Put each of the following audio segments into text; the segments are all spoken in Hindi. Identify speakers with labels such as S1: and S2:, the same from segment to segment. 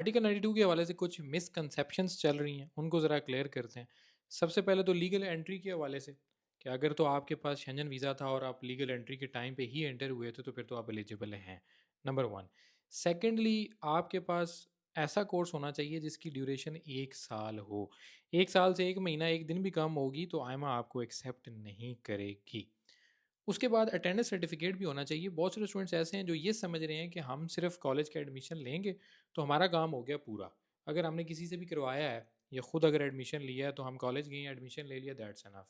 S1: आर्टिकल 92 के हवाले से कुछ मिसकंसेप्शंस चल रही हैं, उनको ज़रा क्लियर करते हैं। सबसे पहले तो लीगल एंट्री के हवाले से कि अगर तो आपके पास शेंजन वीज़ा था और आप लीगल एंट्री के टाइम पे ही एंटर हुए थे, तो फिर तो आप एलिजिबल हैं, नंबर 1। सेकेंडली, आपके पास ऐसा कोर्स होना चाहिए जिसकी ड्यूरेशन 1 साल हो। 1 साल से 1 महीना, 1 दिन भी कम होगी तो आईएमए आपको एक्सेप्ट नहीं करेगी। उसके बाद अटेंडेंस सर्टिफिकेट भी होना चाहिए। बहुत सारे स्टूडेंट्स ऐसे हैं जो ये समझ रहे हैं कि हम सिर्फ कॉलेज का एडमिशन लेंगे तो हमारा काम हो गया पूरा। अगर हमने किसी से भी करवाया है या खुद अगर एडमिशन लिया है तो हम कॉलेज गए हैं, एडमिशन ले लिया, दैट्स एनफ।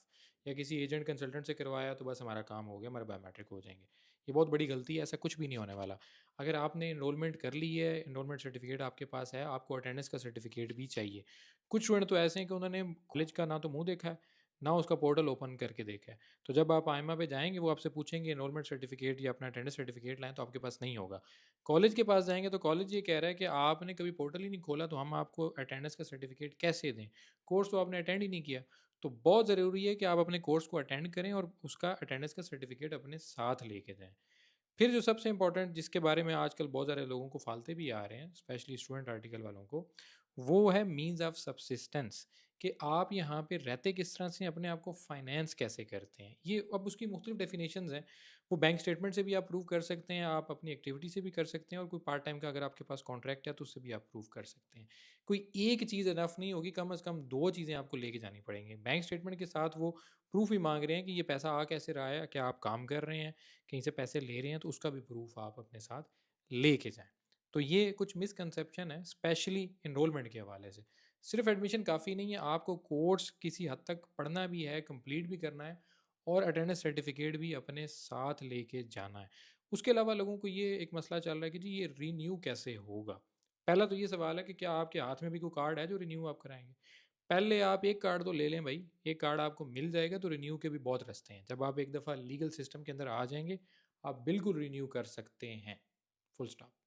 S1: या किसी एजेंट कंसल्टेंट से करवाया तो बस हमारा काम हो गया, हमारे बायोमेट्रिक हो जाएंगे। ये बहुत बड़ी गलती है, ऐसा कुछ भी नहीं होने वाला। अगर आपने इनरोलमेंट कर ली है, इनरोलमेंट सर्टिफिकेट आपके पास है, आपको अटेंडेंस का सर्टिफिकेट भी चाहिए। कुछ स्टूडेंट तो ऐसे हैं कि उन्होंने कॉलेज का ना तो मुंह देखा है, ना उसका पोर्टल ओपन करके देखा है। तो जब आप आईएमए पे जाएँगे, वो आपसे पूछेंगे एनरोलमेंट सर्टिफिकेट या अपना अटेंडेंस सर्टिफिकेट लाएँ, तो आपके पास नहीं होगा। कॉलेज के पास जाएँगे तो कॉलेज ये कह रहा है कि आपने कभी पोर्टल ही नहीं खोला, तो हम आपको अटेंडेंस का सर्टिफिकेट कैसे दें? कोर्स तो आपने अटेंड ही नहीं किया। तो बहुत ज़रूरी है कि आप अपने कोर्स को अटेंड करें और उसका अटेंडेंस का सर्टिफिकेट अपने साथ लेके जाएँ। फिर जो सबसे इम्पोर्टेंट, जिसके बारे में आजकल बहुत सारे लोगों को फालते भी आ रहे हैं, स्पेशली स्टूडेंट आर्टिकल वालों को, वो है मीन्स ऑफ सब्सिस्टेंस, कि आप यहाँ पे रहते किस तरह से हैं, अपने आप को फाइनेंस कैसे करते हैं। ये अब उसकी मुख्तलिफ डेफिनेशंस हैं। वो बैंक स्टेटमेंट से भी आप प्रूव कर सकते हैं, आप अपनी एक्टिविटी से भी कर सकते हैं, और कोई पार्ट टाइम का अगर आपके पास कॉन्ट्रैक्ट है तो उससे भी आप प्रूव कर सकते हैं। कोई एक चीज़ इनफ नहीं होगी, कम से कम 2 चीज़ें आपको लेके जानी पड़ेंगी। बैंक स्टेटमेंट के साथ वो प्रूफ भी माँग रहे हैं कि ये पैसा आ कैसे रहा है, क्या आप काम कर रहे हैं, कहीं से पैसे ले रहे हैं, तो उसका भी प्रूफ आप अपने साथ लेके जाएँ। तो ये कुछ मिसकंसेप्शन है, स्पेशली एनरोलमेंट के हवाले से। सिर्फ एडमिशन काफ़ी नहीं है, आपको कोर्स किसी हद तक पढ़ना भी है, कंप्लीट भी करना है, और अटेंडेंस सर्टिफिकेट भी अपने साथ लेके जाना है। उसके अलावा लोगों को ये एक मसला चल रहा है कि जी ये रिन्यू कैसे होगा? पहला तो ये सवाल है कि क्या आपके हाथ में भी कोई कार्ड है जो रिन्यू आप कराएँगे? पहले आप एक कार्ड तो ले लें भाई, एक कार्ड आपको मिल जाएगा तो रिन्यू के भी बहुत रास्ते हैं। जब आप एक दफ़ा लीगल सिस्टम के अंदर आ जाएँगे, आप बिल्कुल रिन्यू कर सकते हैं। Full stop.